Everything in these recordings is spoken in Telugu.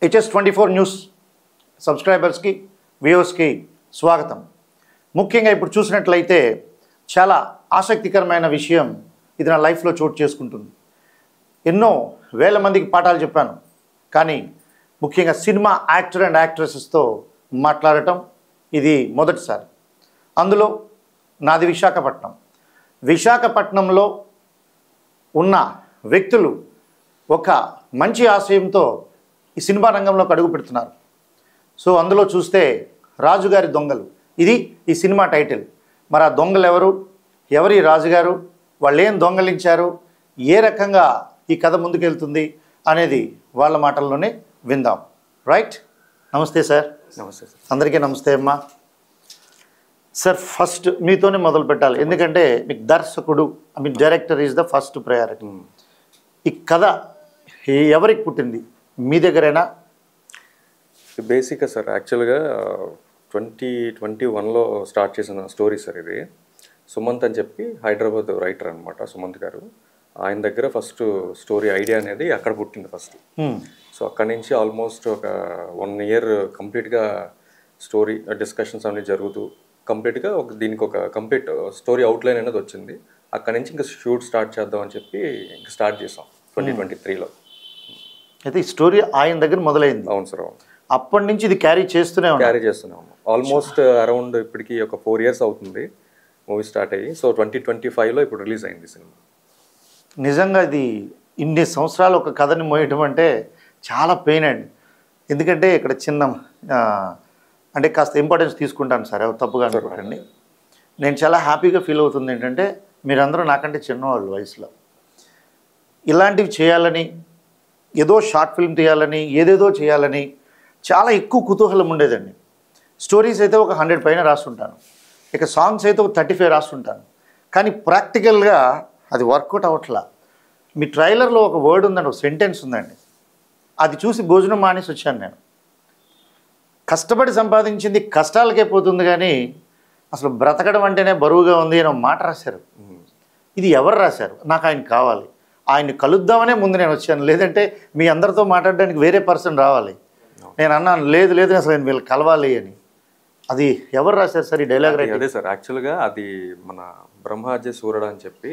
HS24 న్యూస్ సబ్స్క్రైబర్స్కి వ్యూవర్స్కి స్వాగతం. ముఖ్యంగా ఇప్పుడు చూసినట్లయితే చాలా ఆసక్తికరమైన విషయం ఇది నా లైఫ్లో చోటు చేసుకుంటుంది. ఎన్నో వేల మందికి పాఠాలు చెప్పాను, కానీ ముఖ్యంగా సినిమా యాక్టర్ అండ్ యాక్ట్రెసెస్తో మాట్లాడటం ఇది మొదటిసారి. అందులో నాది విశాఖపట్నంలో ఉన్న వ్యక్తులు ఒక మంచి ఆశయంతో ఈ సినిమా రంగంలోకి అడుగు పెడుతున్నారు. సో అందులో చూస్తే రాజుగారి దొంగలు, ఇది ఈ సినిమా టైటిల్. మరి ఆ దొంగలు ఎవరి రాజుగారు, వాళ్ళు ఏం దొంగలించారు, ఏ రకంగా ఈ కథ ముందుకెళ్తుంది అనేది వాళ్ళ మాటల్లోనే విందాం. రైట్? నమస్తే సార్. నమస్తే సార్. అందరికీ నమస్తే అమ్మా. సార్ ఫస్ట్ మీతోనే మొదలు పెట్టాలి, ఎందుకంటే మీకు దర్శకుడు director is the first priority. ఈ కథ ఎవరికి పుట్టింది, మీ దగ్గరేనా? బేసిక్గా సార్ యాక్చువల్గా 2021లో స్టార్ట్ చేసిన స్టోరీ సార్ ఇది. సుమంత్ అని చెప్పి హైదరాబాద్ రైటర్ అనమాట సుమంత్ గారు. ఆయన దగ్గర ఫస్ట్ స్టోరీ ఐడియా అనేది అక్కడ పుట్టింది ఫస్ట్. సో అక్కడి నుంచి ఆల్మోస్ట్ ఒక 1 year కంప్లీట్గా స్టోరీ డిస్కషన్స్ అనేవి జరుగుతూ కంప్లీట్గా దీనికి ఒక కంప్లీట్ స్టోరీ అవుట్లైన్ అనేది వచ్చింది. అక్కడి నుంచి ఇంకా షూట్ స్టార్ట్ చేద్దాం అని చెప్పి ఇంకా స్టార్ట్ చేసాం 2023లో. అయితే ఈ స్టోరీ ఆయన దగ్గర మొదలైంది. అవును సార్, అవును. అప్పటి నుంచి ఇది క్యారీ చేస్తూనే ఉన్నాం. ఆల్మోస్ట్ అరౌండ్ ఇప్పటికి ఒక 4 years అవుతుంది మూవీ స్టార్ట్ అయ్యి. సో 2025లో ఇప్పుడు రిలీజ్ అయింది సినిమా. నిజంగా ఇది ఇన్ని సంవత్సరాలు ఒక కథని మోయటం అంటే చాలా పెయిన్ అండి. ఎందుకంటే ఇక్కడ చిన్న అంటే కాస్త ఇంపార్టెన్స్ తీసుకుంటాను సార్, ఎవరు తప్పుగా అనుకోకండి. నేను చాలా హ్యాపీగా ఫీల్ అవుతుంది ఏంటంటే మీరందరూ నాకంటే చిన్నవాళ్ళు వయసులో. ఇలాంటివి చేయాలని, ఏదో షార్ట్ ఫిల్మ్ తీయాలని, ఏదేదో చేయాలని చాలా ఎక్కువ కుతూహలం ఉండేదండి. స్టోరీస్ అయితే ఒక 100 పైన రాస్తుంటాను, ఇక సాంగ్స్ అయితే ఒక 35 రాస్తుంటాను. కానీ ప్రాక్టికల్గా అది వర్కౌట్ అవ్వట్లా. మీ ట్రైలర్లో ఒక వర్డ్ ఉందండి, ఒక సెంటెన్స్ ఉందండి, అది చూసి భోజనం మానేసి వచ్చాను నేను. కష్టపడి సంపాదించింది కష్టాలకే పోతుంది, కానీ అసలు బ్రతకడం అంటేనే బరువుగా ఉంది అని మాట రాశారు. ఇది ఎవరు రాశారు? నాకు ఆయన కావాలి, ఆయన్ని కలుద్దామనే ముందు నేను వచ్చాను. లేదంటే మీ అందరితో మాట్లాడడానికి వేరే పర్సన్ రావాలి. నేను అన్నాను లేదు అసలు నేను వీళ్ళు కలవాలి అని. అది ఎవరు రాశారు సార్ ఈ డైలాగ్? అదే సార్, యాక్చువల్గా అది మన బ్రహ్మాజీ సూరడా అని చెప్పి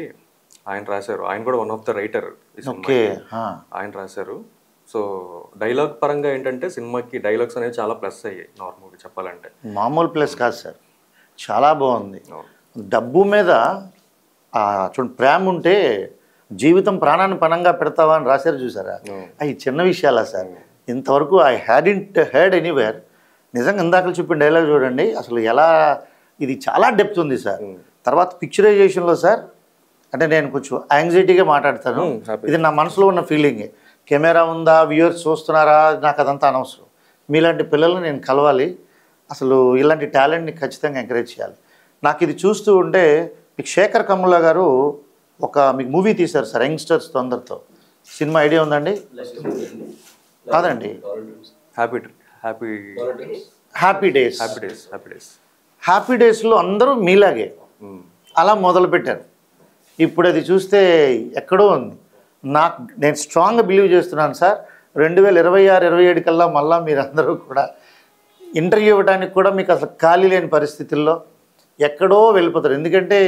ఆయన రాశారు. ఆయన కూడా one of the writer. Okay, ఆయన రాశారు. సో డైలాగ్ పరంగా ఏంటంటే సినిమాకి డైలాగ్స్ అనేవి చాలా ప్లస్ అయ్యాయి. నార్మల్గా చెప్పాలంటే మామూలు ప్లస్ కాదు సార్, చాలా బాగుంది. డబ్బు మీద చూడండి, ప్రేమ ఉంటే జీవితం ప్రాణాన్ని పణంగా పెడతావా అని రాశారు, చూసారా? అవి చిన్న విషయాలా సార్? ఇంతవరకు ఐ హ్యాడింట్ హెర్డ్ ఎనీవేర్. నిజంగా ఇందాక చెప్పిన డైలాగ్ చూడండి, అసలు ఎలా ఇది చాలా డెప్త్ ఉంది సార్. తర్వాత పిక్చరైజేషన్లో సార్, అంటే నేను కొంచెం యాంగ్జైటీగా మాట్లాడతాను, ఇది నా మనసులో ఉన్న ఫీలింగే. కెమెరా ఉందా, వ్యూవర్స్ చూస్తున్నారా, నాకు అదంతా అనవసరం. మీలాంటి పిల్లల్ని నేను కలవాలి, అసలు ఇలాంటి టాలెంట్ని ఖచ్చితంగా ఎంకరేజ్ చేయాలి. నాకు ఇది చూస్తూ ఉంటే మీకు శేఖర్ కమ్ముల గారు మీకు మూవీ తీశారు సార్, యంగ్స్టర్స్తో అందరితో. సినిమా ఐడియా ఉందండి? కాదండి, హ్యాపీ డేస్లో అందరూ మీలాగే అలా మొదలుపెట్టారు. ఇప్పుడు అది చూస్తే ఎక్కడో ఉంది. నేను స్ట్రాంగ్గా బిలీవ్ చేస్తున్నాను సార్, 2026-27 కల్లా మళ్ళీ మీరందరూ కూడా ఇంటర్వ్యూ ఇవ్వడానికి కూడా మీకు అసలు ఖాళీ లేని పరిస్థితుల్లో ఎక్కడో వెళ్ళిపోతారు. ఎందుకంటే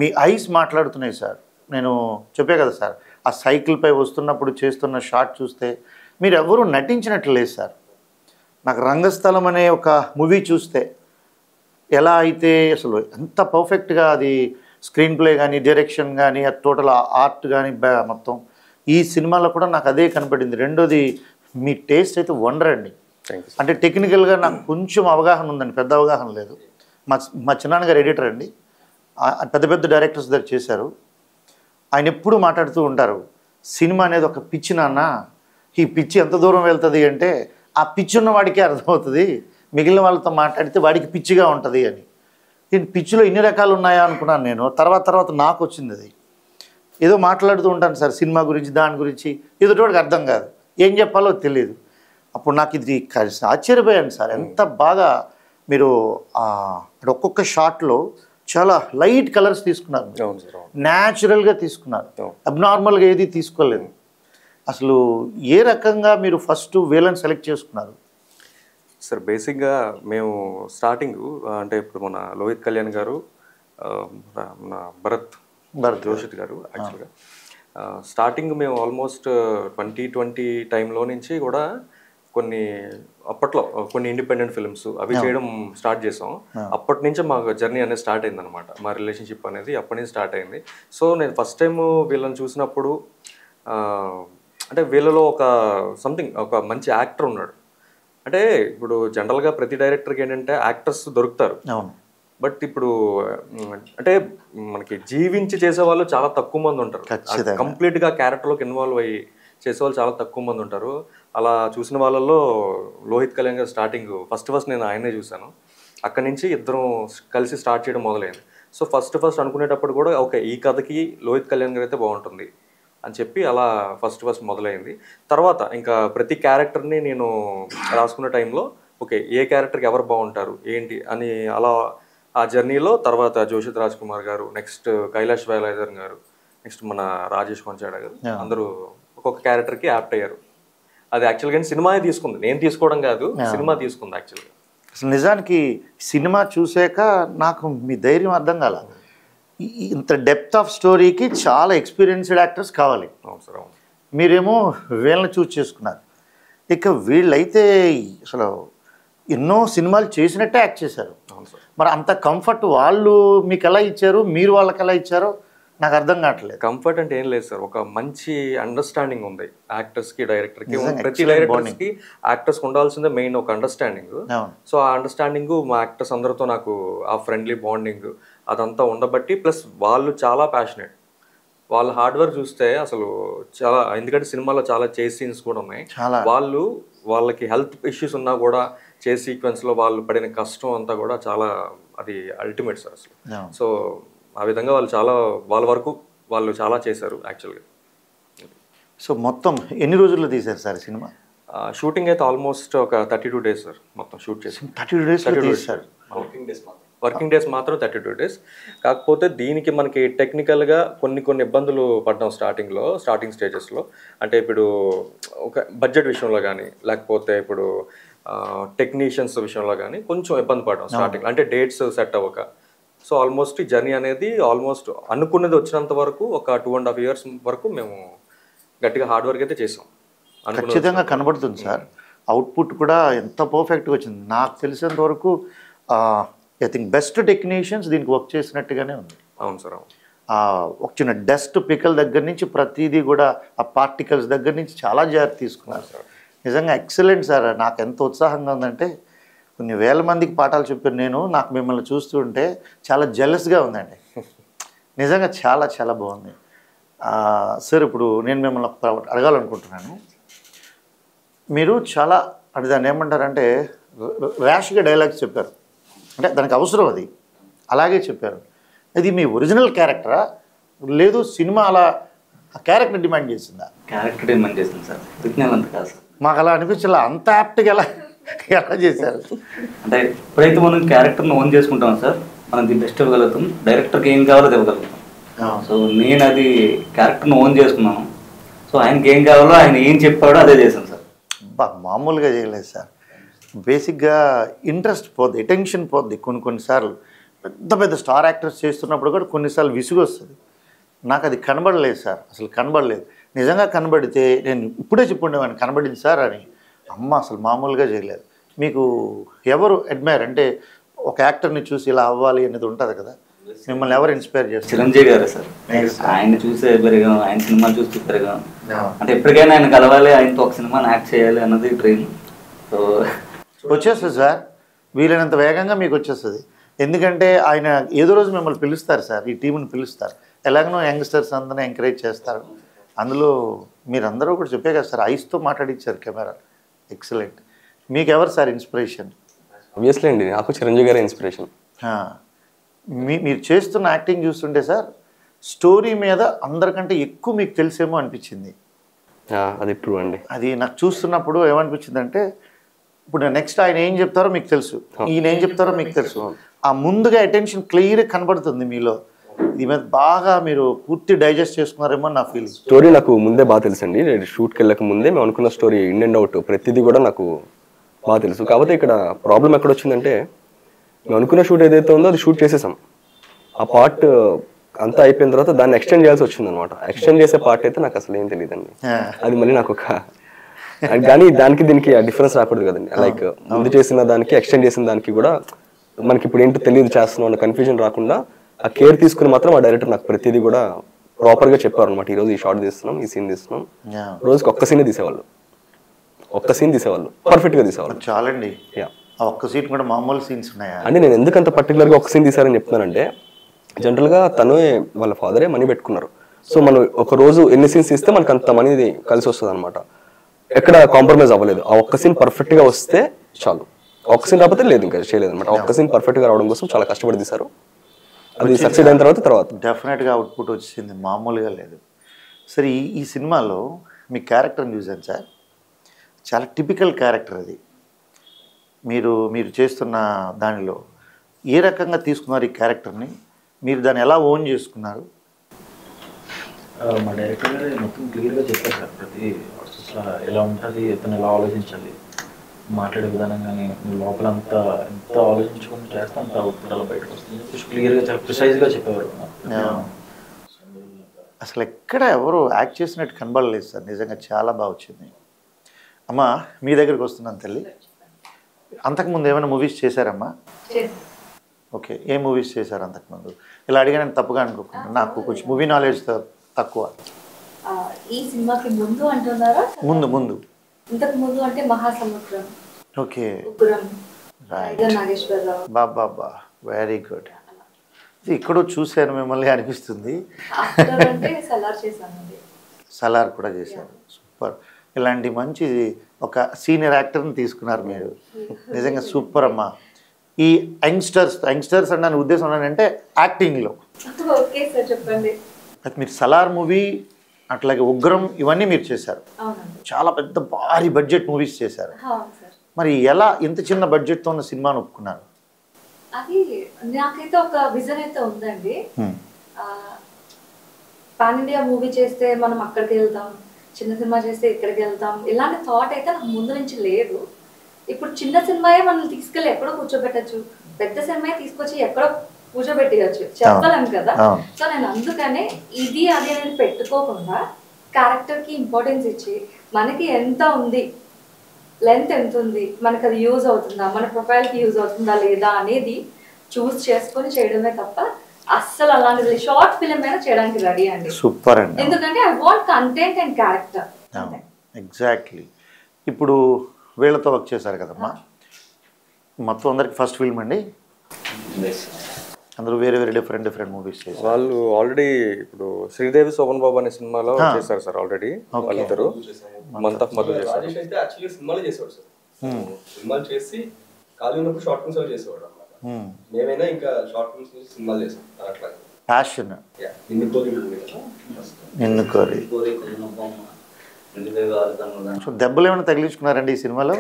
మీ ఐస్ మాట్లాడుతున్నాయి సార్. నేను చెప్పే కదా సార్, ఆ సైకిల్పై వస్తున్నప్పుడు చేస్తున్న షాట్ చూస్తే మీరు ఎవరూ నటించినట్లు లేదు సార్. నాకు రంగస్థలం అనే ఒక మూవీ చూస్తే ఎలా అయితే అసలు ఎంత పర్ఫెక్ట్గా అది స్క్రీన్ ప్లే కానీ, డైరెక్షన్ కానీ, టోటల్ ఆర్ట్ కానీ మొత్తం ఈ సినిమాలో కూడా నాకు అదే కనపడింది. రెండోది మీ టేస్ట్ అయితే వండర్ అండి. అంటే టెక్నికల్గా నాకు కొంచెం అవగాహన ఉందండి, పెద్ద అవగాహన లేదు. మా చిన్నాన్నగారు ఎడిటర్ అండి, పెద్ద డైరెక్టర్స్ దగ్గర చేశారు. ఆయన ఎప్పుడు మాట్లాడుతూ ఉంటారు, సినిమా అనేది ఒక పిచ్చి నాన్న, ఈ పిచ్చి ఎంత దూరం వెళ్తుంది అంటే ఆ పిచ్చి ఉన్న వాడికే అర్థమవుతుంది, మిగిలిన వాళ్ళతో మాట్లాడితే వాడికి పిచ్చిగా ఉంటుంది అని. దీని పిచ్చిలో ఇన్ని రకాలు ఉన్నాయా అనుకున్నాను నేను. తర్వాత నాకు వచ్చింది అది. ఏదో మాట్లాడుతూ ఉంటాను సార్ సినిమా గురించి, దాని గురించి, ఎదుటివాడికి అర్థం కాదు, ఏం చెప్పాలో తెలియదు. అప్పుడు నాకు ఇది ఆశ్చర్యపోయాను సార్, ఎంత బాగా మీరు ఒక్కొక్క షాట్లో చాలా లైట్ కలర్స్ తీసుకున్నారు, న్యాచురల్గా తీసుకున్నారు, అబ్నార్మల్గా ఏది తీసుకోలేదు. అసలు ఏ రకంగా మీరు ఫస్ట్ వీళ్ళని సెలెక్ట్ చేసుకున్నారు? సార్ బేసిక్గా మేము స్టార్టింగ్ అంటే ఇప్పుడు మన లోహిత్ కళ్యాణ్ గారు, మన భరత్ జోషిత్ గారు యాక్చువల్గా స్టార్టింగ్ మేము ఆల్మోస్ట్ 2020 టైంలో నుంచి కూడా అప్పట్లో కొన్ని ఇండిపెండెంట్ ఫిల్మ్స్ అవి చేయడం స్టార్ట్ చేసాం. అప్పటి నుంచి మాకు జర్నీ అనేది స్టార్ట్ అయింది అనమాట. మా రిలేషన్షిప్ అనేది అప్పటి నుంచి స్టార్ట్ అయింది. సో నేను ఫస్ట్ టైం వీళ్ళని చూసినప్పుడు అంటే వీళ్ళలో ఒక మంచి యాక్టర్ ఉన్నాడు. అంటే ఇప్పుడు జనరల్గా ప్రతి డైరెక్టర్కి ఏంటంటే యాక్టర్స్ దొరుకుతారు, బట్ ఇప్పుడు అంటే మనకి జీవించి చేసేవాళ్ళు చాలా తక్కువ మంది ఉంటారు. కంప్లీట్గా క్యారెక్టర్లోకి ఇన్వాల్వ్ అయ్యి చేసేవాళ్ళు చాలా తక్కువ మంది ఉంటారు. అలా చూసిన వాళ్ళల్లో లోహిత్ కళ్యాణ్ గారు స్టార్టింగ్ ఫస్ట్ నేను ఆయనే చూశాను. అక్కడి నుంచి ఇద్దరం కలిసి స్టార్ట్ చేయడం మొదలైంది. సో ఫస్ట్ అనుకునేటప్పుడు కూడా ఓకే ఈ కథకి లోహిత్ కళ్యాణ్ గారు అయితే బాగుంటుంది అని చెప్పి అలా ఫస్ట్ మొదలైంది. తర్వాత ఇంకా ప్రతి క్యారెక్టర్ని నేను రాసుకునే టైంలో ఓకే ఏ క్యారెక్టర్కి ఎవరు బాగుంటారు ఏంటి అని అలా ఆ జర్నీలో తర్వాత జోషిత్ రాజ్ కుమార్ గారు, నెక్స్ట్ కైలాష్ వేలాయుధర్ గారు, నెక్స్ట్ మన రాజేష్ కొంచాడ గారు అందరూ ఒక్కొక్క క్యారెక్టర్కి యాప్ట్ అయ్యారు. అది యాక్చువల్గా సినిమానే తీసుకుంది, నేను తీసుకోవడం కాదు, సినిమా తీసుకుంది యాక్చువల్గా. అసలు నిజానికి సినిమా చూసాక నాకు మీ ధైర్యం అర్థం కాల. ఇంత డెప్త్ ఆఫ్ స్టోరీకి చాలా ఎక్స్పీరియన్స్డ్ యాక్టర్స్ కావాలి. అవును సార్, అవును. మీరేమో వీళ్ళని చూస్ చేసుకున్నారు. ఇక వీళ్ళైతే అసలు ఎన్నో సినిమాలు చేసినట్టే యాక్ట్ చేశారు. అవును సార్. మరి అంత కంఫర్ట్ వాళ్ళు మీకు ఎలా ఇచ్చారు, మీరు వాళ్ళకి ఎలా ఇచ్చారో నాకు అర్థం కావట్లేదు. కంఫర్ట్ అంటే ఏం లేదు సార్, ఒక మంచి అండర్స్టాండింగ్ ఉంది యాక్టర్స్కి డైరెక్టర్కి. ప్రతి డైరెక్టర్స్కి యాక్టర్స్కి ఉండాల్సిందే మెయిన్ ఒక అండర్స్టాండింగ్. సో ఆ అండర్స్టాండింగ్ మా యాక్టర్స్ అందరితో నాకు ఆ ఫ్రెండ్లీ బాండింగ్ అదంతా ఉండబట్టి, ప్లస్ వాళ్ళు చాలా ప్యాషనెట్. వాళ్ళ హార్డ్ వర్క్ చూస్తే అసలు చాలా, ఎందుకంటే సినిమాలో చాలా చేస్ సీన్స్ కూడా ఉన్నాయి. వాళ్ళకి హెల్త్ ఇష్యూస్ ఉన్నా కూడా చేస్ సీక్వెన్స్లో వాళ్ళు పడిన కష్టం అంతా కూడా చాలా, అది అల్టిమేట్ సార్ అసలు. సో ఆ విధంగా వాళ్ళ వరకు వాళ్ళు చాలా చేశారు యాక్చువల్గా. సో మొత్తం ఎన్ని రోజుల్లో తీశారు సార్ సినిమా? షూటింగ్ అయితే ఆల్మోస్ట్ ఒక 32 days సార్ మొత్తం షూట్ చేసి. 32 days తీశారు. వర్కింగ్ డేస్ మాత్రం 32 days. కాకపోతే దీనికి మనకి టెక్నికల్గా కొన్ని ఇబ్బందులు పడ్డాం స్టార్టింగ్ స్టేజెస్లో. అంటే ఇప్పుడు ఒక బడ్జెట్ విషయంలో కానీ, లేకపోతే ఇప్పుడు టెక్నీషియన్స్ విషయంలో కానీ కొంచెం ఇబ్బంది పడ్డాం స్టార్టింగ్, అంటే డేట్స్ సెట్ అవ్వక. సో ఆల్మోస్ట్ ఈ జర్నీ అనేది ఆల్మోస్ట్ అనుకున్నది వచ్చినంత వరకు ఒక 2.5 years వరకు మేము గట్టిగా హార్డ్ వర్క్ అయితే చేసాం. ఖచ్చితంగా కనబడుతుంది సార్, అవుట్పుట్ కూడా ఎంత పర్ఫెక్ట్గా వచ్చింది. నాకు తెలిసినంత వరకు ఐ థింక్ బెస్ట్ టెక్నీషియన్స్ దీనికి వర్క్ చేసినట్టుగానే ఉంది. అవును సార్, అవును. ఒక చిన్న డస్ట్ పికల్ దగ్గర నుంచి ప్రతిదీ కూడా ఆ పార్టికల్స్ దగ్గర నుంచి చాలా జాగ్రత్త తీసుకున్నారు సార్. నిజంగా ఎక్సలెంట్ సార్. నాకు ఎంత ఉత్సాహంగా ఉందంటే, కొన్ని వేల మందికి పాఠాలు చెప్పాను నాకు మిమ్మల్ని చూస్తుంటే చాలా జెలస్గా ఉందండి. నిజంగా చాలా చాలా బాగుంది సార్. ఇప్పుడు నేను మిమ్మల్ని అడగాలనుకుంటున్నాను, మీరు చాలా అంటే దాన్ని ఏమంటారంటే ర్యాష్గా డైలాగ్స్ చెప్పారు, అంటే దానికి అవసరం అది, అలాగే చెప్పారు. ఇది మీ ఒరిజినల్ క్యారెక్టరా, లేదు సినిమా అలా ఆ క్యారెక్టర్ డిమాండ్ చేసిందా? క్యారెక్టర్ డిమాండ్ చేసింది సార్, ఒరిజినల్ అంత కాదు సార్. మాకు అలా అనిపించాల, అంత యాప్ట్గా ఎలా చేశారు? అంటే ఎప్పుడైతే మనం క్యారెక్టర్ని ఓన్ చేసుకుంటాం సార్, మనం ది బెస్ట్ ఇవ్వగలుగుతాం, డైరెక్టర్కి ఏం కావాలో అది ఇవ్వగలుగుతాం. సో నేను అది క్యారెక్టర్ని ఓన్ చేసుకున్నాను. సో ఆయనకి ఏం కావాలో ఆయన ఏం చెప్పాడో అదే చేశాను సార్. మామూలుగా చేయలేదు సార్. బేసిక్గా ఇంట్రెస్ట్ పోద్ది, అటెన్షన్ పోద్ది. కొన్నిసార్లు పెద్ద స్టార్ యాక్టర్స్ చేస్తున్నప్పుడు కూడా కొన్నిసార్లు విసుగు వస్తుంది. నాకు అది కనబడలేదు సార్, అసలు కనబడలేదు. నిజంగా కనబడితే నేను ఇప్పుడే చెప్పుండేవాడిని కనబడింది సార్ అని. అమ్మ అసలు మామూలుగా చేయలేదు. మీకు ఎవరు అడ్మైర్, అంటే ఒక యాక్టర్ని చూసి ఇలా అవ్వాలి అనేది ఉంటుంది కదా, మిమ్మల్ని ఎవరు ఇన్స్పైర్ చేస్తారు? చిరంజీవి గారు సార్. ఆయన చూసే పెరిగాం, ఆయన సినిమాలు చూస్తూ పెరిగాం. అంటే ఎప్పటికైనా ఆయన కలవాలి, ఆయనతో ఒక సినిమాని యాక్ట్ చేయాలి అన్నది డ్రీమ్. సో వచ్చేస్తుంది సార్, వీలైనంత వేగంగా మీకు వచ్చేస్తుంది. ఎందుకంటే ఆయన ఏదో రోజు మిమ్మల్ని పిలుస్తారు సార్, ఈ టీంని పిలుస్తారు. ఎలాగనో యంగ్స్టర్స్ అందరినీ ఎంకరేజ్ చేస్తారు. అందులో మీరందరూ కూడా చెప్పే కదా సార్, ఐస్తో మాట్లాడించారు కెమెరా. ఎక్సలెంట్. మీకు ఎవరు సార్ ఇన్స్పిరేషన్? ఆబ్వియస్లీ అండి, నాకు చిరంజీవి గారి ఇన్స్పిరేషన్. మీరు చేస్తున్న యాక్టింగ్ చూస్తుంటే సార్, స్టోరీ మీద అందరికంటే ఎక్కువ మీకు తెలిసేమో అనిపించింది. అది ట్రూ అండి. అది నాకు చూస్తున్నప్పుడు ఏమనిపించింది అంటే, ఇప్పుడు నెక్స్ట్ ఆయన ఏం చెప్తారో మీకు తెలుసు, ఈయన ఏం చెప్తారో మీకు తెలుసు. ఆ ముందుగా అటెన్షన్ క్లియర్గా కనబడుతుంది మీలో. ఇది మీద బాగా మీరు పూర్తి డైజెస్ట్ చేసుకున్నారేమో నా ఫీలింగ్. స్టోరీ నాకు ముందే బాగా తెలుసండి. నేను షూట్కి వెళ్ళక ముందే మేము అనుకున్న స్టోరీ ఇన్ అండ్ అవుట్ ప్రతిదీ కూడా నాకు బాగా తెలుసు. కాకపోతే ఇక్కడ ప్రాబ్లం ఎక్కడ వచ్చిందంటే, మేము అనుకున్న షూట్ ఏదైతే ఉందో అది షూట్ చేసేసాం. ఆ పార్ట్ అంతా అయిపోయిన తర్వాత దాన్ని ఎక్స్టెండ్ చేయాల్సి వచ్చింది అనమాట. ఎక్స్టెండ్ చేసే పార్ట్ అయితే నాకు అసలు ఏం తెలియదండి. అది మళ్ళీ నాకు కానీ దానికి దీనికి ఆ డిఫరెన్స్ రాకూడదు కదండి. లైక్ ముందు చేసిన దానికి ఎక్స్టెండ్ చేసిన దానికి కూడా మనకి ఇప్పుడు ఏంటో తెలియదు చేస్తున్నాం అన్న కన్ఫ్యూజన్ రాకుండా ఆ కేర్ తీసుకుని మాత్రం ఆ డైరెక్టర్ నాకు ప్రతిదీ కూడా ప్రాపర్గా చెప్పారు అనమాట. ఈరోజు ఈ షార్ట్ తీస్తున్నాం, ఈ సీన్ తీస్తున్నాం, రోజుకి ఒక్క సీనే తీసేవాళ్ళు, ఒక్క సీన్ తీసేవాళ్ళు, పర్ఫెక్ట్గా తీసేవాళ్ళు. చాలండి. ఆ ఒక్క సీన్ కూడా మామూలు సీన్స్ ఉన్నాయా అంటే నేను ఎందుకు అంత పర్టికులర్గా ఒక్క సీన్ తీసారని చెప్తున్నానంటే, జనరల్గా తనే వాళ్ళ ఫాదరే మనీ పెట్టుకున్నారు. సో మనం ఒక రోజు ఎన్ని సీన్స్ తీస్తే మనకు అంత మనీ కలిసి వస్తుంది అనమాట. ఎక్కడ కాంప్రమైజ్ అవ్వలేదు. ఆ ఒక్క సీన్ పర్ఫెక్ట్గా వస్తే చాలు. ఒక్క సీన్ రాకపోతే లేదు, ఇంకా చేయలేదు అనమాట. ఒక్క సీన్ పర్ఫెక్ట్గా రావడం కోసం చాలా కష్టపడి తీశారు. అది సక్సెస్ అయిన తర్వాత డెఫినెట్గా అవుట్పుట్ వచ్చింది, మామూలుగా లేదు. సరే, ఈ సినిమాలో మీ క్యారెక్టర్ని చూసాను సార్, చాలా టిపికల్ క్యారెక్టర్ అది. మీరు చేస్తున్న దానిలో ఏ రకంగా తీసుకున్నారు ఈ క్యారెక్టర్ని? మీరు దాన్ని ఎలా ఓన్ చేసుకున్నారు? మా డైరెక్టర్ గారు మొత్తం క్లియర్గా చెప్పారు సార్. ప్రతి ప్రాసెస్లో ఎలా ఉంటుంది, అతను ఎలా ఆలోచించాలి, మాట్లాడే విధానం కానీ లోపల అంతా ఎంత ఆలోచించుకుని చేస్తే అంత అవుట్పుట్ అలా బయటకు వస్తుంది. క్లియర్గా చాలా ప్రిసైజ్గా చెప్పేవారు. అసలు ఎక్కడ ఎవరు యాక్ట్ చేసినట్టు కనబడలేదు సార్, నిజంగా చాలా బాగా వచ్చింది. అమ్మ, మీ దగ్గరికి వస్తున్నాను తల్లి. అంతకుముందు ఏమైనా మూవీస్ చేశారమ్మా? ఓకే, ఏ మూవీస్ చేశారు అంతకుముందు? ఇలా అడిగాను తప్పుగా అనుకోకుండా, నాకు కొంచెం మూవీ నాలెడ్జ్ తక్కువ. ఈ సినిమాకి ముందు అంటున్నారా? ముందు ఇంతకు ముందు అంటే మహాసముద్రం, ఓకే, ఉగ్రం, నాగేశ్వరరావు. బాబా, వెరీ గుడ్. ఇక్కడ చూశాను మిమ్మల్ని అనిపిస్తుంది. సలార్ కూడా చేశారు, సూపర్. ఇలాంటి మంచి ఒక సీనియర్ యాక్టర్ని తీసుకున్నారు మీరు, నిజంగా సూపర్ అమ్మా. ఈ యంగ్స్టర్స్ అంటే నా ఉద్దేశం ఏంటంటే యాక్టింగ్లో ఓకే సార్, చెప్పండి. అయితే మీరు సలార్ మూవీ, అట్లాగే ఉగ్రం, ఇవన్నీ మీరు చేశారు. చాలా పెద్ద భారీ బడ్జెట్ మూవీస్ చేశారు. మరి ఎలా ఇంత చిన్న బడ్జెట్తో ఉన్న సినిమాను ఒప్పుకున్నారు? అది నాకైతే ఒక విజన్ అయితే ఉందండి. పాన్ ఇండియా మూవీ చేస్తే మనం అక్కడికి వెళ్తాం, చిన్న సినిమా చేస్తే ఇక్కడికి వెళ్తాం, ఇలాంటి థాట్ అయితే నాకు ముందు నుంచి లేదు. ఇప్పుడు చిన్న సినిమాయే మనల్ని తీసుకెళ్ళి ఎక్కడో కూర్చోబెట్టచ్చు, పెద్ద సినిమా తీసుకొచ్చి ఎక్కడో కూర్చోబెట్టచ్చు, చెప్పలేము కదా. సో నేను అందుకనే ఇది అది అనేది పెట్టుకోకుండా క్యారెక్టర్కి ఇంపార్టెన్స్ ఇచ్చి మనకి ఎంత ఉంది, లెంత్ ఎంత ఉంది, మనకు అది యూజ్ అవుతుందా, మన ప్రొఫైల్కి యూజ్ అవుతుందా లేదా అనేది చూస్ చేసుకొని చేయడమే తప్ప అస్సలు అలాంటిది షార్ట్ ఫిలిం అయినా చేయడానికి రెడీ అండి. సూపర్ అండి. ఎందుకంటే I want content and character. Exactly. ఇప్పుడు వీళ్ళతో వర్క్ చేశారు కదమ్మా, మొత్తం అందరికి ఫస్ట్ ఫిల్మ్ అండి? అందరూ వేరే డిఫరెంట్ మూవీస్ చేశారు. వాళ్ళు ఆల్రెడీ ఇప్పుడు శ్రీదేవి శోభన్ బాబు అనే సినిమాలో చేశారు సార్. ఆల్రెడీ వాళ్ళిద్దరు మంత్ ఆఫ్ మధు చేశారు. సినిమాలు చేసేవాడు సార్, సినిమాలు చేసి ఖాళీ ఉన్నప్పుడు షార్ట్ ఫిల్మ్స్ చేసేవాడు అన్నమాట. మేమైనా ఇంకా షార్ట్ ఫిల్మ్స్ చేసి సినిమాలు చేసాం. అట్లా ప్యాషన్. నిన్ను కోరి దెబ్బలు ఏమైనా తగిలించుకున్నారండి ఈ సినిమాలో?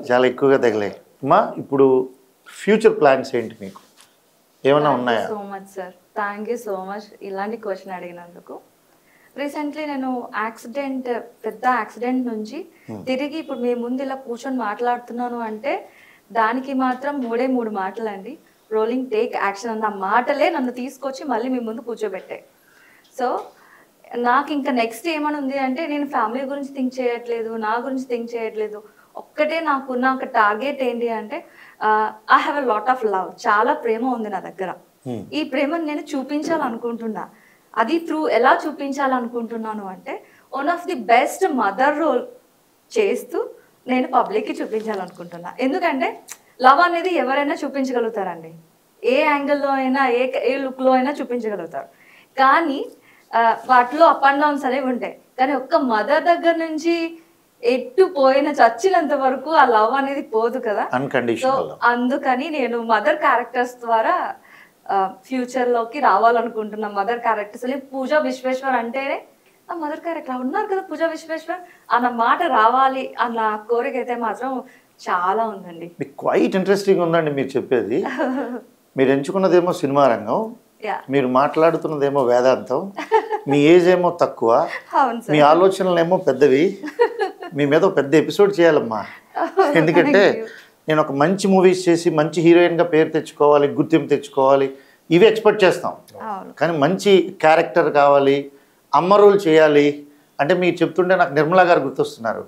చాలా ఎక్కువగా తగిలాయి అమ్మా. ఇప్పుడు ఫ్యూచర్ ప్లాన్స్ ఏంటి మీకు, ఏమైనా ఉన్నాయా? So much sir, thank you so much ఇలాంటి క్వశ్చన్ అడిగినందుకు. రీసెంట్లీ నేను పెద్ద యాక్సిడెంట్ నుంచి తిరిగి ఇప్పుడు మీ ముందు ఇలా కూర్చొని మాట్లాడుతున్నాను అంటే దానికి మాత్రం 3 మాటలండి. రోలింగ్, టేక్, యాక్షన్ అన్న మాటలే నన్ను తీసుకొచ్చి మళ్ళీ మీ ముందు కూర్చోబెట్టాయి. సో నాకు ఇంకా నెక్స్ట్ ఏమని ఉంది అంటే, నేను ఫ్యామిలీ గురించి థింక్ చేయట్లేదు, నా గురించి థింక్ చేయట్లేదు. ఒక్కటే నాకున్న ఒక టార్గెట్ ఏంటి అంటే, I have a lot of love, చాలా ప్రేమ ఉంది నా దగ్గర. ఈ ప్రేమను నేను చూపించాలనుకుంటున్నా. అది ఎలా చూపించాలనుకుంటున్నాను అంటే, one of the best mother role చేస్తూ నేను పబ్లిక్కి చూపించాలనుకుంటున్నా. ఎందుకంటే లవ్ అనేది ఎవరైనా చూపించగలుగుతారండి, ఏ యాంగిల్లో అయినా, ఏ లుక్లో అయినా చూపించగలుగుతారు. కానీ వాటిలో అప్ అండ్ డౌన్స్ అనేవి ఉంటాయి. కానీ ఒక్క మదర్ దగ్గర నుంచి ఎట్టు పోయిన చచ్చినంత వరకు ఆ లవ్ అనేది పోదు కదా. సో అందుకని నేను మదర్ క్యారెక్టర్స్ ద్వారా ఫ్యూచర్లోకి రావాలనుకుంటున్నా. మదర్ క్యారెక్టర్స్ పూజా విశ్వేశ్వర్ అంటేనే ఆ మదర్ క్యారెక్టర్ ఉన్నారు కదా, పూజా విశ్వేశ్వర్ అన్న మాట రావాలి అన్న కోరిక అయితే మాత్రం చాలా ఉందండి. మీకు క్వైట్ ఇంట్రెస్టింగ్ ఉందండి మీరు చెప్పేది. మీరు ఎంచుకున్నదేమో సినిమా రంగం, మీరు మాట్లాడుతున్నదేమో వేదాంతం, మీ ఏజ్ ఏమో తక్కువ, మీ ఆలోచనలేమో పెద్దవి. మీ మీద ఒక పెద్ద ఎపిసోడ్ చేయాలమ్మా. ఎందుకంటే నేను ఒక మంచి మూవీస్ చేసి మంచి హీరోయిన్గా పేరు తెచ్చుకోవాలి, గుర్తింపు తెచ్చుకోవాలి, ఇవి ఎక్స్పెక్ట్ చేస్తాం. కానీ మంచి క్యారెక్టర్ కావాలి, అమ్మ రోల్ చేయాలి అంటే మీరు చెప్తుంటే నాకు నిర్మలా గారు గుర్తొస్తున్నారు.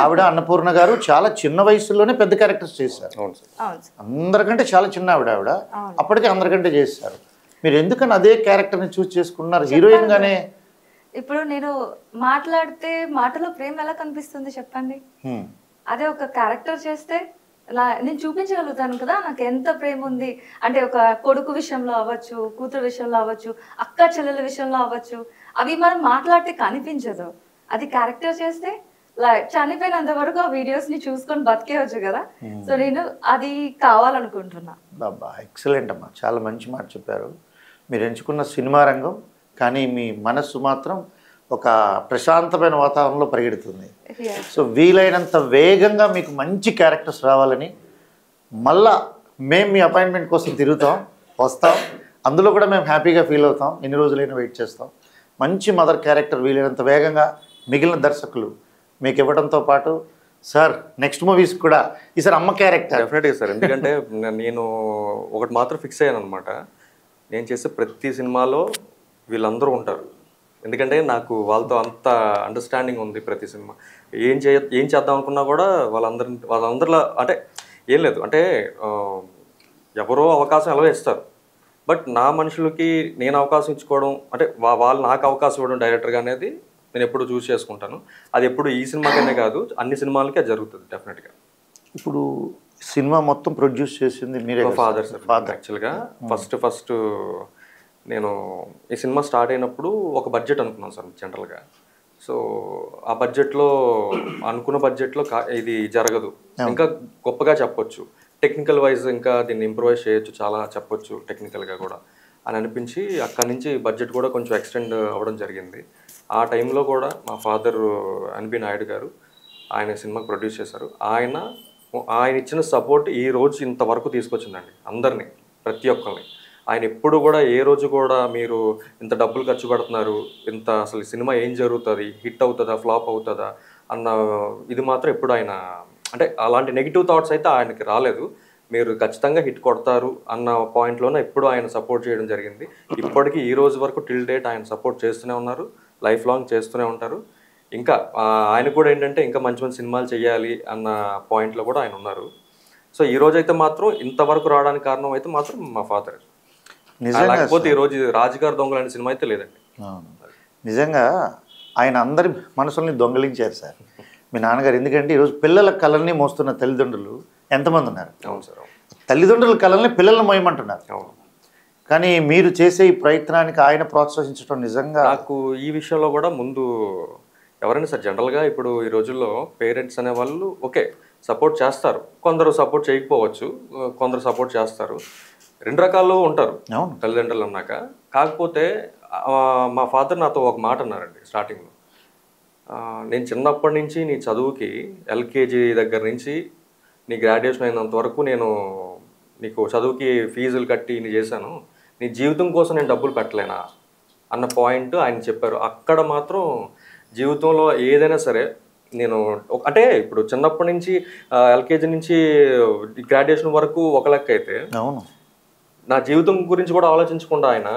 ఆవిడ అన్నపూర్ణ గారు చాలా చిన్న వయసులోనే పెద్ద క్యారెక్టర్స్ చేశారు. అందరికంటే చాలా చిన్న ఆవిడ అప్పటికే అందరికంటే చేశారు. మీరు ఎందుకని అదే క్యారెక్టర్ని చూస్ చేసుకున్నారు హీరోయిన్ గానే? ఇప్పుడు నేను మాట్లాడితే మాటలో ప్రేమ ఎలా కనిపిస్తుంది చెప్పండి? అదే ఒక క్యారెక్టర్ చేస్తే నేను చూపించగలుగుతాను కదా నాకు ఎంత ప్రేమ ఉంది అంటే. ఒక కొడుకు విషయంలో అవ్వచ్చు, కూతురు విషయంలో అవ్వచ్చు, అక్క చెల్లెల విషయంలో అవ్వచ్చు, అవి మనం మాట్లాడితే కనిపించదు. అది క్యారెక్టర్ చేస్తే చనిపోయినంత వరకు ఆ వీడియోస్ ని చూసుకొని బతికేవచ్చు కదా. సో నేను అది కావాలనుకుంటున్నా. బాబా ఎక్సలెంట్ అమ్మా, చాలా మంచి మాట చెప్పారు. మీరు ఎంచుకున్న సినిమా రంగం, కానీ మీ మనస్సు మాత్రం ఒక ప్రశాంతమైన వాతావరణంలో పరిగెడుతుంది. సో వీలైనంత వేగంగా మీకు మంచి క్యారెక్టర్స్ రావాలని మళ్ళా మేము మీ అపాయింట్మెంట్ కోసం తిరుగుతాం, వస్తాం. అందులో కూడా మేము హ్యాపీగా ఫీల్ అవుతాం. ఎన్ని రోజులైనా వెయిట్ చేస్తాం. మంచి మదర్ క్యారెక్టర్ వీలైనంత వేగంగా మిగిలిన దర్శకులు మీకు ఇవ్వడంతో పాటు సార్ నెక్స్ట్ మూవీస్ కూడా ఈసారి అమ్మ క్యారెక్టర్ డెఫినెట్గా సార్. ఎందుకంటే నేను ఒకటి మాత్రం ఫిక్స్ అయ్యాను అనమాట. నేను చేసే ప్రతి సినిమాలో వీళ్ళందరూ ఉంటారు. ఎందుకంటే నాకు అంత అండర్స్టాండింగ్ ఉంది. ప్రతి సినిమా ఏం చేద్దాం అనుకున్నా కూడా వాళ్ళందరిలో అంటే ఏం లేదు అంటే ఎవరో అవకాశం ఎలా ఇస్తారు. బట్ నా మనుషులకి నేను అవకాశం ఇచ్చుకోవడం అంటే వాళ్ళు నాకు అవకాశం ఇవ్వడం డైరెక్టర్గా అనేది నేను ఎప్పుడు చూస్ చేసుకుంటాను. అది ఎప్పుడు ఈ సినిమాకనే కాదు, అన్ని సినిమాలకి అది జరుగుతుంది డెఫినెట్గా. ఇప్పుడు సినిమా మొత్తం ప్రొడ్యూస్ చేసింది మీరే? Father sir. యాక్చువల్గా ఫస్ట్ నేను ఈ సినిమా స్టార్ట్ అయినప్పుడు ఒక బడ్జెట్ అనుకున్నాను సార్ జనరల్గా. సో ఆ బడ్జెట్లో అనుకున్న బడ్జెట్లో ఇది జరగదు, ఇంకా గొప్పగా చెప్పొచ్చు, టెక్నికల్ వైజ్ ఇంకా దీన్ని ఇంప్రూవైజ్ చేయొచ్చు, చాలా చెప్పొచ్చు టెక్నికల్గా కూడా అని అనిపించి అక్కడి నుంచి బడ్జెట్ కూడా కొంచెం ఎక్స్టెండ్ అవ్వడం జరిగింది. ఆ టైంలో కూడా మా ఫాదర్ ఎన్బి నాయుడు గారు ఆయన సినిమా ప్రొడ్యూస్ చేశారు. ఆయన ఇచ్చిన సపోర్ట్ ఈ రోజు ఇంతవరకు తీసుకొచ్చిందండి అందరినీ, ప్రతి ఒక్కరిని. ఆయన ఎప్పుడు కూడా ఏ రోజు కూడా మీరు ఇంత డబ్బులు ఖర్చు పెడుతున్నారు, ఇంత అసలు సినిమా ఏం జరుగుతుంది, హిట్ అవుతుందా ఫ్లాప్ అవుతుందా అన్న ఇది మాత్రం ఎప్పుడు ఆయన అంటే అలాంటి నెగిటివ్ థాట్స్ అయితే ఆయనకి రాలేదు. మీరు ఖచ్చితంగా హిట్ కొడతారు అన్న పాయింట్లోనే ఎప్పుడు ఆయన సపోర్ట్ చేయడం జరిగింది. ఇప్పటికీ ఈ రోజు వరకు టిల్ డేట్ ఆయన సపోర్ట్ చేస్తూనే ఉన్నారు, లైఫ్ లాంగ్ చేస్తూనే ఉంటారు. ఇంకా ఆయన కూడా ఏంటంటే ఇంకా మంచి మంచి సినిమాలు చేయాలి అన్న పాయింట్లో కూడా ఆయన ఉన్నారు. సో ఈ రోజు అయితే మాత్రం ఇంతవరకు రావడానికి కారణం అయితే మాత్రం మా ఫాదర్. లేకపోతే ఈరోజు రాజుగారి దొంగలు అనే సినిమా అయితే లేదండి. నిజంగా ఆయన అందరి మనసుల్ని దొంగలించారు సార్ మీ నాన్నగారు. ఎందుకంటే ఈరోజు పిల్లల కళల్ని మోస్తున్న తల్లిదండ్రులు ఎంతమంది ఉన్నారు? అవును సార్. తల్లిదండ్రుల కళల్ని పిల్లల్ని మోయమంటున్నారు. అవును. కానీ మీరు చేసే ఈ ప్రయత్నానికి ఆయన ప్రోత్సహించడం నిజంగా నాకు ఈ విషయంలో కూడా ముందు ఎవరైనా సార్ జనరల్గా ఇప్పుడు ఈ రోజుల్లో పేరెంట్స్ అనేవాళ్ళు ఓకే సపోర్ట్ చేస్తారు, కొందరు సపోర్ట్ చేయకపోవచ్చు, కొందరు సపోర్ట్ చేస్తారు. రెండు రకాలు ఉంటారు తల్లిదండ్రులు అన్నాక. కాకపోతే మా ఫాదర్ నాతో ఒక మాట అన్నారండి స్టార్టింగ్లో. నేను చిన్నప్పటి నుంచి నీ చదువుకి ఎల్కేజీ దగ్గర నుంచి నీ గ్రాడ్యుయేషన్ అయినంత వరకు నేను నీకు చదువుకి ఫీజులు కట్టి నీ చేశాను, నీ జీవితం కోసం నేను డబ్బులు పెట్టలేనా అన్న పాయింట్ ఆయన చెప్పారు. అక్కడ మాత్రం జీవితంలో ఏదైనా సరే నేను అంటే ఇప్పుడు చిన్నప్పటి నుంచి ఎల్కేజీ నుంచి గ్రాడ్యుయేషన్ వరకు ఒక లెక్క అయితే నా జీవితం గురించి కూడా ఆలోచించకుండా ఆయన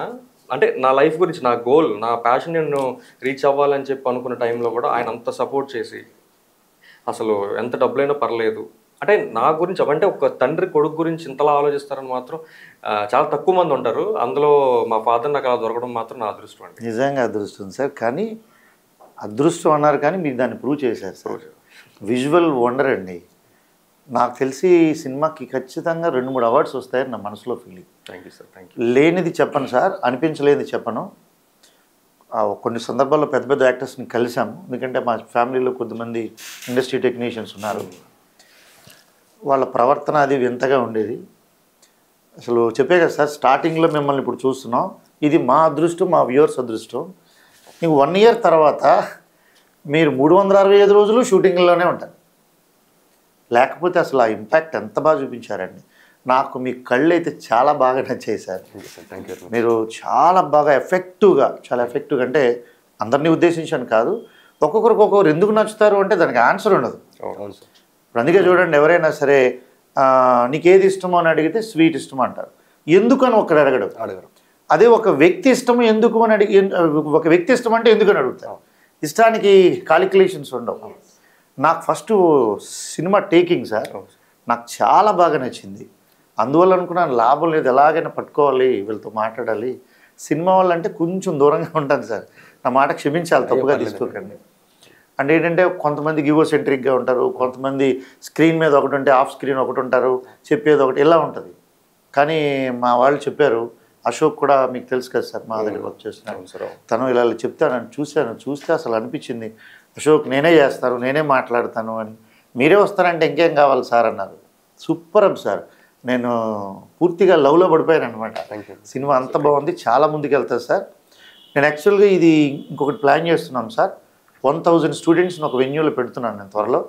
అంటే నా లైఫ్ గురించి, నా గోల్, నా ప్యాషన్ నేను రీచ్ అవ్వాలని చెప్పి అనుకున్న టైంలో కూడా ఆయన అంత సపోర్ట్ చేసి అసలు ఎంత డబ్బులైనా పర్లేదు అంటే నా గురించి అంటే ఒక తండ్రి కొడుకు గురించి ఇంతలా ఆలోచిస్తారని మాత్రం చాలా తక్కువ మంది ఉంటారు. అందులో మా ఫాదర్ నాకు అలా దొరకడం మాత్రం నా అదృష్టం అండి. నిజంగా అదృష్టం సార్. కానీ అదృష్టం అన్నారు కానీ మీరు దాన్ని ప్రూవ్ చేశారు సార్. విజువల్ వండర్ అండి. నాకు తెలిసి ఈ సినిమాకి ఖచ్చితంగా 2-3 అవార్డ్స్ వస్తాయని నా మనసులో feeling. Thank you sir. Thank you. లేనిది చెప్పను సార్, అనిపించలేనిది చెప్పను. కొన్ని సందర్భాల్లో పెద్ద పెద్ద యాక్టర్స్ని కలిసాము. ఎందుకంటే మా ఫ్యామిలీలో కొద్దిమంది ఇండస్ట్రీ టెక్నీషియన్స్ ఉన్నారు. వాళ్ళ ప్రవర్తన అది వింతగా ఉండేది. అసలు చెప్పే కదా సార్, స్టార్టింగ్లో మిమ్మల్ని ఇప్పుడు చూస్తున్నాం, ఇది మా అదృష్టం, మా వ్యూవర్స్ అదృష్టం. ఇంక 1 ఇయర్ తర్వాత మీరు 365 రోజులు షూటింగ్లోనే ఉంటారు. లేకపోతే అసలు ఆ ఇంపాక్ట్ ఎంత బాగా చూపించారండి. నాకు మీ కళ్ళు అయితే చాలా బాగా నచ్చాయి సార్. Thank you. మీరు చాలా బాగా ఎఫెక్టివ్గా, చాలా ఎఫెక్టివ్గా, అంటే అందరినీ ఉద్దేశించాను కాదు, ఒక్కొక్కరికి ఒక్కొక్కరు ఎందుకు నచ్చుతారు అంటే దానికి ఆన్సర్ ఉండదు. అవును సార్. ఇప్పుడు అందుకే చూడండి, ఎవరైనా సరే నీకేది ఇష్టమో అని అడిగితే స్వీట్ ఇష్టం అంటారు, ఎందుకు అని ఒకరు అడగడు. అదే ఒక వ్యక్తి ఇష్టము ఎందుకు అని అడిగి, ఒక వ్యక్తి ఇష్టం అంటే ఎందుకు అని అడుగుతారు. ఇష్టానికి కాలిక్యులేషన్స్ ఉండవు. నాకు ఫస్ట్ సినిమా టేకింగ్ సార్ నాకు చాలా బాగా నచ్చింది. అందువల్ల అనుకున్నాను లాభం లేదు, ఎలాగైనా పట్టుకోవాలి, వీళ్ళతో మాట్లాడాలి. సినిమా వాళ్ళంటే కొంచెం దూరంగా ఉంటాను సార్, నా మాట క్షమించాలి, తప్పుగా తీసుకోకండి. అంటే ఏంటంటే కొంతమంది గివోసెంట్రిక్గా ఉంటారు, కొంతమంది స్క్రీన్ మీద ఒకటి ఉంటే ఆఫ్ స్క్రీన్ ఒకటి ఉంటారు, చెప్పేది ఒకటి, ఇలా ఉంటుంది. కానీ మా వాళ్ళు చెప్పారు, అశోక్ కూడా మీకు తెలుసు కదా సార్, మా దగ్గర వర్క్ చేస్తున్నాను, తను ఇలా చెప్తానని చూస్తే అసలు అనిపించింది, అశోక్ నేనే చేస్తాను, నేనే మాట్లాడతాను అని. మీరే వస్తారంటే ఇంకేం కావాలి సార్ అన్నారు. సూపర్ అప్ సార్, నేను పూర్తిగా లవ్లో పడిపోయాను అనమాట. సినిమా అంత బాగుంది, చాలా ముందుకు వెళ్తుంది సార్. నేను యాక్చువల్గా ఇది ఇంకొకటి ప్లాన్ చేస్తున్నాం సార్, 1000 స్టూడెంట్స్ని ఒక వెన్యూలో పెడుతున్నాను, నేను త్వరలో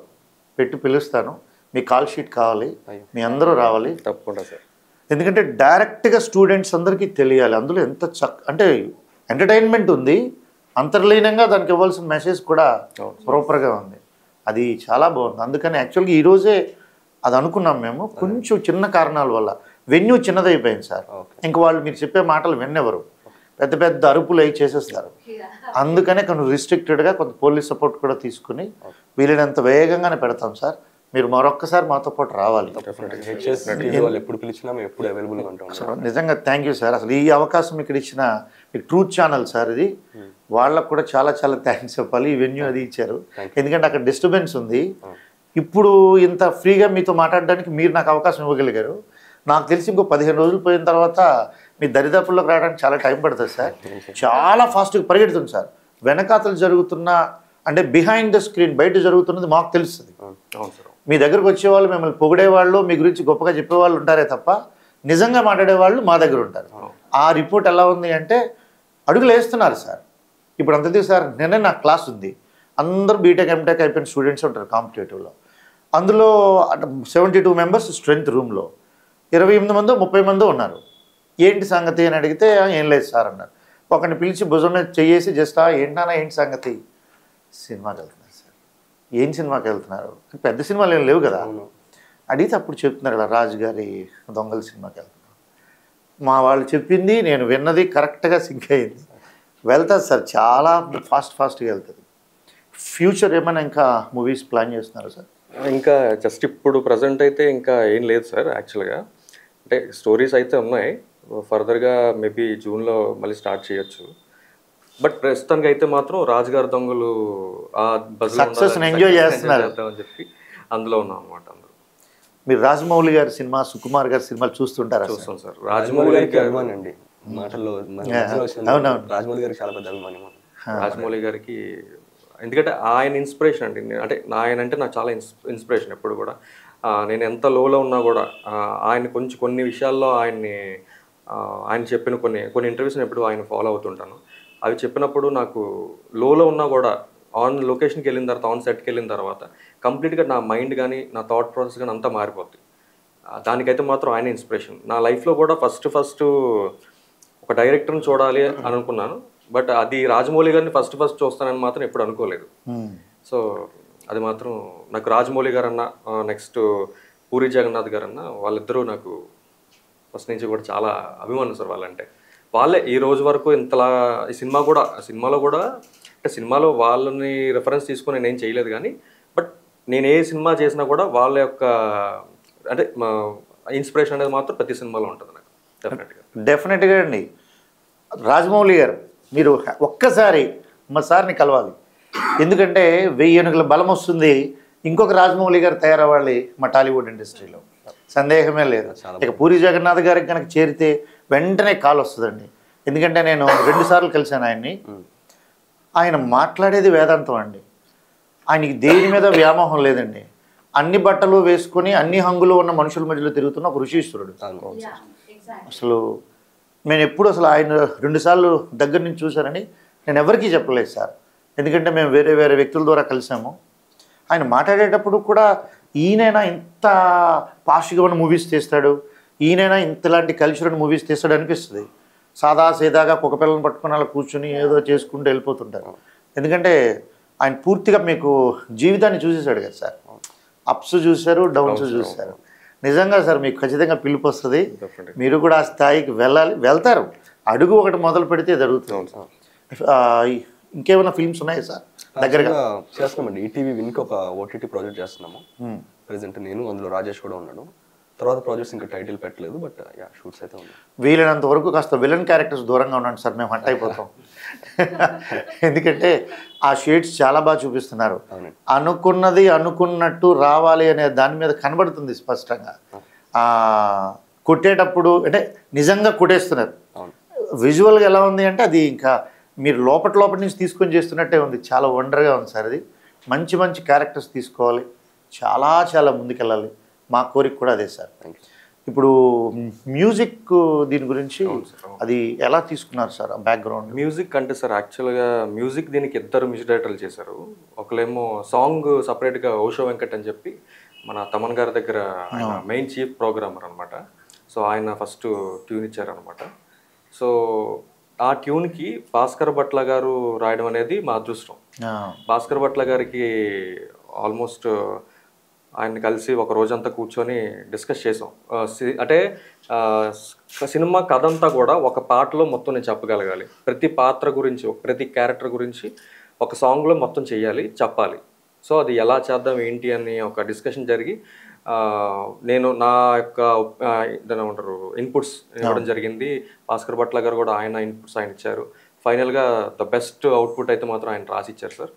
పెట్టి పిలుస్తాను. మీ కాల్ షీట్ కావాలి, మీ అందరూ రావాలి తప్పకుండా సార్. ఎందుకంటే డైరెక్ట్గా స్టూడెంట్స్ అందరికీ తెలియాలి అందులో ఎంత అంటే ఎంటర్టైన్మెంట్ ఉంది, అంతర్లీనంగా దానికి ఇవ్వాల్సిన మెసేజ్ కూడా ప్రాపర్గా ఉంది. అది చాలా బాగుంది. అందుకని యాక్చువల్గా ఈరోజే అది అనుకున్నాం మేము, కొంచెం చిన్న కారణాల వల్ల వెన్యూ చిన్నదైపోయింది సార్. ఇంక వాళ్ళు మీరు చెప్పే మాటలు విన్నెవరు, పెద్ద పెద్ద అరుపులు అవి చేసేస్తారు. అందుకనే కొంచెం రిస్ట్రిక్టెడ్గా కొంత పోలీస్ సపోర్ట్ కూడా తీసుకుని వీలైనంత వేగంగానే పెడతాం సార్. మీరు మరొక్కసారి మాతో పాటు రావాలి. ఎప్పుడు పిలిచినా మేము ఎప్పుడు అవైలబుల్గా ఉంటాం. నిజంగా థ్యాంక్ యూ సార్. అసలు ఈ అవకాశం ఇక్కడ ఇచ్చిన ఈ ట్రూత్ ఛానల్ సార్, ఇది వాళ్ళకు కూడా చాలా చాలా థ్యాంక్స్ చెప్పాలి. ఈ వెన్యూ అది ఇచ్చారు, ఎందుకంటే అక్కడ డిస్టర్బెన్స్ ఉంది. ఇప్పుడు ఇంత ఫ్రీగా మీతో మాట్లాడడానికి మీరు నాకు అవకాశం ఇవ్వగలిగారు. నాకు తెలిసి ఇంకో 15 రోజులు పోయిన తర్వాత మీ దరిదాపుల్లోకి రావడానికి చాలా టైం పడుతుంది సార్. చాలా ఫాస్ట్గా పరిగెడుతుంది సార్. వెనకాతలు జరుగుతున్న అంటే బిహైండ్ ద స్క్రీన్ బయట జరుగుతున్నది మాకు తెలుస్తుంది. మీ దగ్గరకు వచ్చేవాళ్ళు, మిమ్మల్ని పొగిడేవాళ్ళు, మీ గురించి గొప్పగా చెప్పేవాళ్ళు ఉంటారే తప్ప నిజంగా మాట్లాడేవాళ్ళు మా దగ్గర ఉంటారు. ఆ రిపోర్ట్ ఎలా ఉంది అంటే అడుగులు వేస్తున్నారు సార్. ఇప్పుడు అంతది సార్, నిన్నే నాకు క్లాస్ ఉంది, అందరూ బీటెక్ ఎంటెక్ అయిపోయిన స్టూడెంట్స్ ఉంటారు కాంపిటేటివ్లో. అందులో 72 మెంబర్స్ స్ట్రెంత్ రూమ్లో 28 మందో 30 మందో ఉన్నారు. ఏంటి సంగతి అని అడిగితే ఏం లేదు సార్ అన్నారు. ఒకరిని పిలిచి భుజం మీద చేసి జస్ట్ ఏంటన్నా ఏంటి సంగతి, సినిమాకి వెళ్తున్నారు సార్. ఏం సినిమాకి వెళ్తున్నారు, పెద్ద సినిమాలు ఏం లేవు కదా. అడిగితే అప్పుడు చెప్తున్నారు ఇలా రాజుగారి దొంగల సినిమాకి వెళ్తున్నారు. మా వాళ్ళు చెప్పింది నేను విన్నది కరెక్ట్గా సింక్ అయింది. వెళ్తుంది సార్, చాలా ఫాస్ట్గా వెళ్తుంది. ఫ్యూచర్ ఏమైనా ఇంకా మూవీస్ ప్లాన్ చేస్తున్నారు సార్? ఇంకా జస్ట్ ఇప్పుడు ప్రజెంట్ అయితే ఇంకా ఏం లేదు సార్. యాక్చువల్గా అంటే స్టోరీస్ అయితే ఉన్నాయి, ఫర్దర్గా మేబీ జూన్లో మళ్ళీ స్టార్ట్ చేయొచ్చు. బట్ ప్రస్తుతానికి అయితే మాత్రం రాజుగారి దొంగలు ఆ సక్సెస్ని ఎంజాయ్ చేస్తున్నారు అని చెప్పి అందులో ఉన్నాం అనమాట. అందరూ మీరు రాజమౌళి గారి సినిమా, సుకుమార్ గారి సినిమాలు చూస్తుంటారా? చూస్తాం సార్. రాజమౌళి గారికి అభిమాని అండి మాటల్లో, రాజమౌళి గారికి చాలా పెద్ద అభిమాని. రాజమౌళి గారికి ఎందుకంటే ఆయన ఇన్స్పిరేషన్ అండి. అంటే ఆయన అంటే నాకు చాలా ఇన్స్పిరేషన్ ఎప్పుడు కూడా. నేను ఎంత లోలో ఉన్నా కూడా ఆయన కొన్ని విషయాల్లో ఆయన చెప్పిన కొన్ని ఇంటర్వ్యూస్ని ఎప్పుడు ఆయన ఫాలో అవుతుంటాను. అవి చెప్పినప్పుడు నాకు లోలో ఉన్నా కూడా ఆన్ లొకేషన్కి వెళ్ళిన తర్వాత, ఆన్ సెట్కి వెళ్ళిన తర్వాత కంప్లీట్గా నా మైండ్ కానీ నా థాట్ ప్రాసెస్ కానీ అంతా మారిపోతుంది. దానికైతే మాత్రం ఆయన ఇన్స్పిరేషన్. నా లైఫ్లో కూడా ఫస్ట్ ఒక డైరెక్టర్ని చూడాలి అని అనుకున్నాను. బట్ అది రాజమౌళి గారిని ఫస్ట్ చూస్తానని మాత్రం ఎప్పుడు అనుకోలేదు. సో అది మాత్రం నాకు రాజమౌళి గారు అన్న, నెక్స్ట్ పూరి జగన్నాథ్ గారు అన్న, వాళ్ళిద్దరూ నాకు ఫస్ట్ నుంచి కూడా చాలా అభిమానం సార్. వాళ్ళే ఈ రోజు వరకు ఇంతలా ఈ సినిమాలో కూడా అంటే సినిమాలో వాళ్ళని రెఫరెన్స్ తీసుకొని నేనేం చేయలేదు కానీ, బట్ నేను ఏ సినిమా చేసినా కూడా వాళ్ళ యొక్క అంటే ఇన్స్పిరేషన్ అనేది మాత్రం ప్రతి సినిమాలో ఉంటుంది నాకు డెఫినెట్గా అండి. రాజమౌళి గారు మీరు ఒక్కసారి మా సార్ని కలవాలి, ఎందుకంటే 1000 ఏనుగుల బలం వస్తుంది. ఇంకొక రాజమౌళి గారు తయారవ్వాలి మా టాలీవుడ్ ఇండస్ట్రీలో, సందేహమే లేదు. ఇక పూరి జగన్నాథ్ గారికి కనుక చేరితే వెంటనే కాల్ వస్తుందండి. ఎందుకంటే నేను 2 సార్లు కలిశాను ఆయన్ని. ఆయన మాట్లాడేది వేదాంతం అండి. ఆయనకి దేని మీద వ్యామోహం లేదండి. అన్ని బట్టలు వేసుకొని అన్ని హంగులు ఉన్న మనుషుల మధ్యలో తిరుగుతున్న ఒక ఋషీశ్వరుడు. అసలు నేను ఎప్పుడు అసలు ఆయన 2 సార్లు దగ్గర నుంచి చూశానని నేను ఎవరికీ చెప్పలేదు సార్. ఎందుకంటే మేము వేరే వ్యక్తుల ద్వారా కలిసాము. ఆయన మాట్లాడేటప్పుడు కూడా ఈయనైనా ఇంత పాష్గా ఉన్న మూవీస్ తీస్తాడు, ఈయనైనా ఇంతలాంటి కల్చరల్ మూవీస్ తీస్తాడు అనిపిస్తుంది. సాదా సీదాగా కుక్క పిల్లలను పట్టుకుని అలా కూర్చుని ఏదో చేసుకుంటూ వెళ్ళిపోతుంటారు. ఎందుకంటే ఆయన పూర్తిగా మీకు జీవితాన్ని చూసేసాడు కదా సార్. అప్స్ చూశారు, డౌన్స్ చూశారు. నిజంగా సార్ మీకు ఖచ్చితంగా పిలుపు వస్తుంది. మీరు కూడా ఆ స్థాయికి వెళ్తారు. అడుగు ఒకటి మొదలు పెడితే జరుగుతుంది. ఇంకేమైనా ఫిల్మ్స్ ఉన్నాయా సార్ దగ్గరగా? చేస్తున్నామండి. ఈటీవీ విన్కి ఒక ఓటీటీ ప్రాజెక్ట్ చేస్తున్నాము ప్రెసెంట్. నేను అందులో రాజేష్ కూడా ఉన్నాడు. తర్వాత ప్రాజెక్ట్స్ ఇంకా టైటిల్ పెట్టలేదు, బట్ షూట్స్ అయితే ఉన్నాయి. వీలైనంత వరకు కాస్త విలన్ క్యారెక్టర్స్ దూరంగా ఉండండి సార్, మేము హట్ అయిపోతాం. ఎందుకంటే ఆ షేడ్స్ చాలా బాగా చూపిస్తున్నారు. అనుకున్నది అనుకున్నట్టు రావాలి అనే దాని మీద కనబడుతుంది స్పష్టంగా. కొట్టేటప్పుడు అంటే నిజంగా కొట్టేస్తున్నారు. విజువల్గా ఎలా ఉంది అంటే అది ఇంకా మీరు లోపల నుంచి తీసుకొని చేస్తున్నట్టే ఉంది. చాలా వండర్గా ఉంది సార్. అది మంచి మంచి క్యారెక్టర్స్ తీసుకోవాలి, చాలా చాలా ముందుకెళ్ళాలి. మా కోరిక కూడా అదే సార్. ఇప్పుడు మ్యూజిక్ దీని గురించి అది ఎలా తీసుకున్నారు సార్ బ్యాక్గ్రౌండ్? మ్యూజిక్ అంటే సార్ యాక్చువల్గా మ్యూజిక్ దీనికి ఇద్దరు మ్యూజిక్ డైరెక్టర్లు చేశారు. ఒకళ్ళేమో సాంగ్ సపరేట్గా ఓషో వెంకట్ అని చెప్పి మన తమన్ గారి దగ్గర ఆయన మెయిన్ చీఫ్ ప్రోగ్రామర్ అనమాట. సో ఆయన ఫస్ట్ ట్యూన్ ఇచ్చారనమాట. సో ఆ ట్యూన్కి భాస్కర్ భట్ల గారు రాయడం అనేది మా అదృష్టం. భాస్కర్ భట్ల గారికి ఆల్మోస్ట్ ఆయన కలిసి ఒక రోజంతా కూర్చొని డిస్కస్ చేసాం. అంటే సినిమా కథ అంతా కూడా ఒక పాటలో మొత్తం నేను చెప్పగలగాలి. ప్రతి పాత్ర గురించి, ప్రతి క్యారెక్టర్ గురించి ఒక సాంగ్లో మొత్తం చెయ్యాలి, చెప్పాలి. సో అది ఎలా చేద్దాం ఏంటి అని ఒక డిస్కషన్ జరిగి నేను నా యొక్క ఏమంటారు ఇన్పుట్స్ ఇవ్వడం జరిగింది. భాస్కర్ భట్ల గారు కూడా ఆయన ఇన్పుట్స్ ఆయన ఇచ్చారు. ఫైనల్గా ద బెస్ట్ అవుట్పుట్ అయితే మాత్రం ఆయన రాసి ఇచ్చారు సార్.